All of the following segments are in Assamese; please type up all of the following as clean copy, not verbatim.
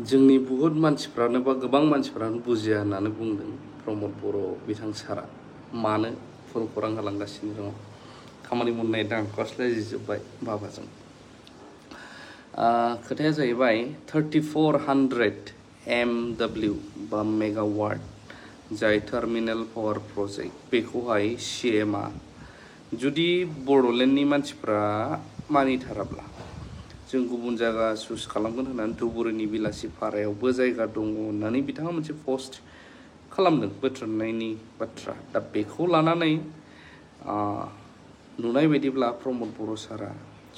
जोंनि बुहुत मानसिफ्रानो बा गोबां मानसिफ्रानो बुजिया होननानै बुंदों प्रमद बर' बिथां सारा मानो फुल खौरां होलांगासिनो दङ खामानि मावनाय दांखलायजोब्बाय बाबाजों खोथाया जाहैबाय 3400 MW बा मेगावाट जाय टार्मिनेल पावार प्रजेक्ट बेखौहाय CMआ जुदि बड'लेण्डनि मानसिफ्रा मानिथाराब्ला जों गुबुन जायगा चुज खालामगोन होननानै धुबुरीनि बिलासि फारायावबो जायगा दङ होननानै बिथाङा मोनसे पस्ट खालामदों बोथ्रोदनायनि बाथ्रा दा बेखौ लानानै नुनाय बायदिब्ला प्रमद बर' सारा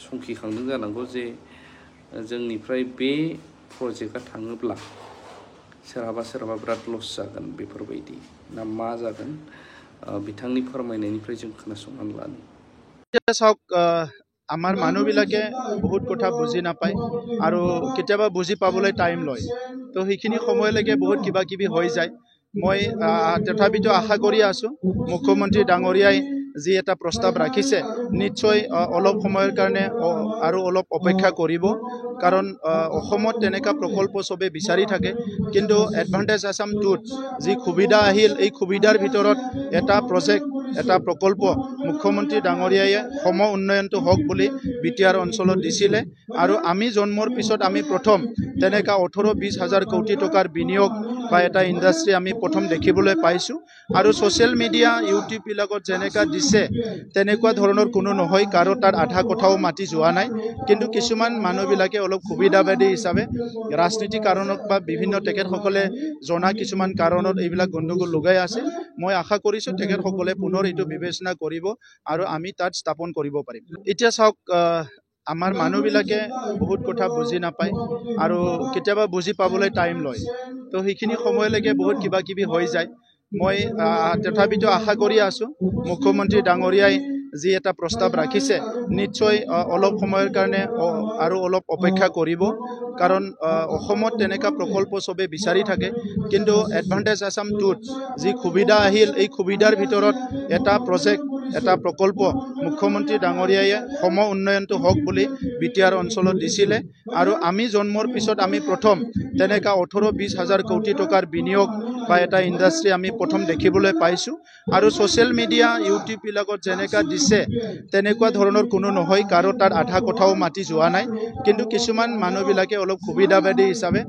संखिखांदों जानांगौ जे जोंनिफ्राय बे प्रजेक्टआ थाङोब्ला सोरहाबा बिराद लस जागोन बेफोरबायदि ना मा जागोन बिथांनि फोरमायनायनिफ्राय जों खोनासंनानै लानो চাওক আমাৰ মানুহবিলাকে বহুত কথা বুজি নাপায় আৰু কেতিয়াবা বুজি পাবলৈ টাইম লয় তো সেইখিনি সময়লৈকে বহুত কিবা কিবি হৈ যায় মই তথাপিতো আশা কৰি আছোঁ মুখ্যমন্ত্ৰী ডাঙৰীয়াই যি এটা প্ৰস্তাৱ ৰাখিছে নিশ্চয় অলপ সময়ৰ কাৰণে আৰু অলপ অপেক্ষা কৰিব কাৰণ অসমত তেনেকুৱা প্ৰকল্প চবে বিচাৰি থাকে কিন্তু এডভান্টেজ আছাম 2ত যি সুবিধা আহিল এই সুবিধাৰ ভিতৰত এটা প্ৰজেক্ট এটা প্ৰকল্প মুখ্যমন্ত্ৰী ডাঙৰীয়াই সম উন্নয়নটো হওক বুলি বিটিআৰ অঞ্চলত দিছিলে আৰু আমি জন্মৰ পিছত আমি প্ৰথম তেনেকা 18-20 হাজাৰ কোটি টকাৰ বিনিয়োগ বা এটা ইণ্ডাষ্ট্ৰি আমি প্ৰথম দেখিবলৈ পাইছোঁ আৰু ছ'চিয়েল মিডিয়া ইউটিউববিলাকত যেনেকা দিছে তেনেকুৱা ধৰণৰ কোনো নহয় কাৰো তাত আধা কথাও মাতি যোৱা নাই কিন্তু কিছুমান মানুহবিলাকে অলপ সুবিধাবাদী হিচাপে ৰাজনীতি কাৰণত বা বিভিন্ন তেখেতসকলে জনা কিছুমান কাৰণত এইবিলাক গণ্ডগোল লগাই আছে মই আশা কৰিছোঁ তেখেতসকলে পুনৰ এইটো বিবেচনা কৰিব আৰু আমি তাত স্থাপন কৰিব পাৰিম এতিয়া চাওক আমাৰ মানুহবিলাকে বহুত কথা বুজি নাপায় আৰু কেতিয়াবা বুজি পাবলৈ টাইম লয় তো সেইখিনি সময়লৈকে বহুত কিবা কিবি হৈ যায় মই তথাপিতো আশা কৰি আছোঁ মুখ্যমন্ত্ৰী ডাঙৰীয়াই যি এটা প্ৰস্তাৱ ৰাখিছে নিশ্চয় অলপ সময়ৰ কাৰণে আৰু অলপ অপেক্ষা কৰিব কাৰণ অসমত তেনেকুৱা প্ৰকল্প চবে বিচাৰি থাকে কিন্তু এডভান্টেজ আছাম 2ত যি সুবিধা আহিল এই সুবিধাৰ ভিতৰত এটা প্ৰজেক্ট এটা প্ৰকল্প মুখ্যমন্ত্ৰী ডাঙৰীয়াই সম উন্নয়নটো হওক বুলি বিটিআৰ অঞ্চলত দিছিলে আৰু আমি জন্মৰ পিছত আমি প্ৰথম তেনেকা 18-20 হাজাৰ কোটি টকাৰ বিনিয়োগ বা এটা ইণ্ডাষ্ট্ৰি আমি প্ৰথম দেখিবলৈ পাইছোঁ আৰু ছ'চিয়েল মিডিয়া ইউটিউববিলাকত যেনেকা দিছে তেনেকুৱা ধৰণৰ কোনো নহয় কাৰো তাত আধা কথাও মাতি যোৱা নাই কিন্তু কিছুমান মানুহবিলাকে অলপ সুবিধাবাদী হিচাপে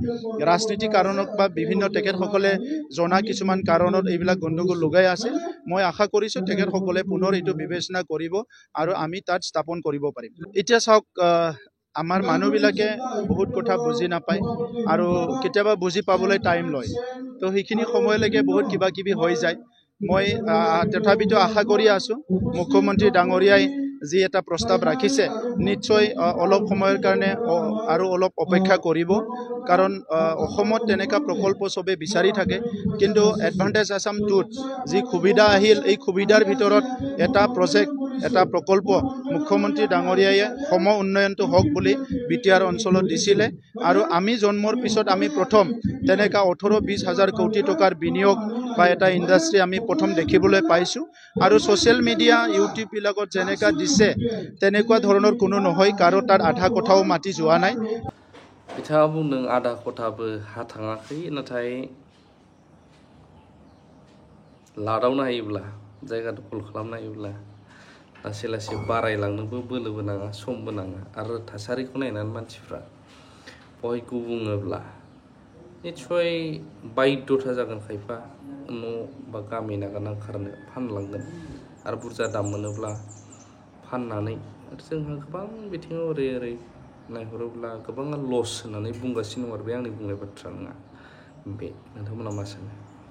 ৰাজনীতি কাৰণত বা বিভিন্ন তেখেতসকলে জনা কিছুমান কাৰণত এইবিলাক গণ্ডগোল লগাই আছে মই আশা কৰিছোঁ তেখেতসকলে পুনৰ এইটো বিবেচনা কৰিব আৰু আমি তাত স্থাপন কৰিব পাৰিম এতিয়া চাওক আমাৰ মানুহবিলাকে বহুত কথা বুজি নাপায় আৰু কেতিয়াবা বুজি পাবলৈ টাইম লয় তো সেইখিনি সময়লৈকে বহুত কিবা কিবি হৈ যায় মই তথাপিতো আশা কৰি আছোঁ মুখ্যমন্ত্ৰী ডাঙৰীয়াই যি এটা প্ৰস্তাৱ ৰাখিছে নিশ্চয় অলপ সময়ৰ কাৰণে আৰু অলপ অপেক্ষা কৰিব কাৰণ অসমত তেনেকুৱা প্ৰকল্প চবে বিচাৰি থাকে কিন্তু এডভান্টেজ আছাম 2ত যি সুবিধা আহিল এই সুবিধাৰ ভিতৰত এটা প্ৰজেক্ট এটা প্ৰকল্প মুখ্যমন্ত্ৰী ডাঙৰীয়াই সম উন্নয়নটো হওক বুলি বিটিআৰ অঞ্চলত দিছিলে আৰু আমি জন্মৰ পিছত আমি প্ৰথম তেনেকা 18-20 হাজাৰ কোটি টকাৰ বিনিয়োগ বা এটা ইণ্ডাষ্ট্ৰি আমি প্ৰথম দেখিবলৈ পাইছোঁ আৰু ছ'চিয়েল মিডিয়া ইউটিউববিলাকত যেনেকা দিছে তেনেকুৱা ধৰণৰ কোনো নহয় কাৰো তাত আধা কথাও মাতি যোৱা নাই बिथाङा बुंदों आधा खथाबो हा थाङाखै नाथाय लादावनो हायोब्ला जायगा दखल खालामनो हायोब्ला लासै लासै बारायलांनोबो बोलोबो नाङा समबो नाङा आरो थासारिखौ नायनानै मानसिफ्रा बहाय गुबुङोब्ला निस्सय बायद्ध'था जागोन खायफा न' बा गामि नागारना खारनो फानलांगोन आरो बुरजा दाम मोनोब्ला फाननानै जोंहा गोबां बिथिङाव ओरै नायहरोब्ला गोबाङा लस होननानै बुंगासिनो दं आरो बे आंनि बुंनाय बाथ्रा नङा बे नोंथांमोना मा सानो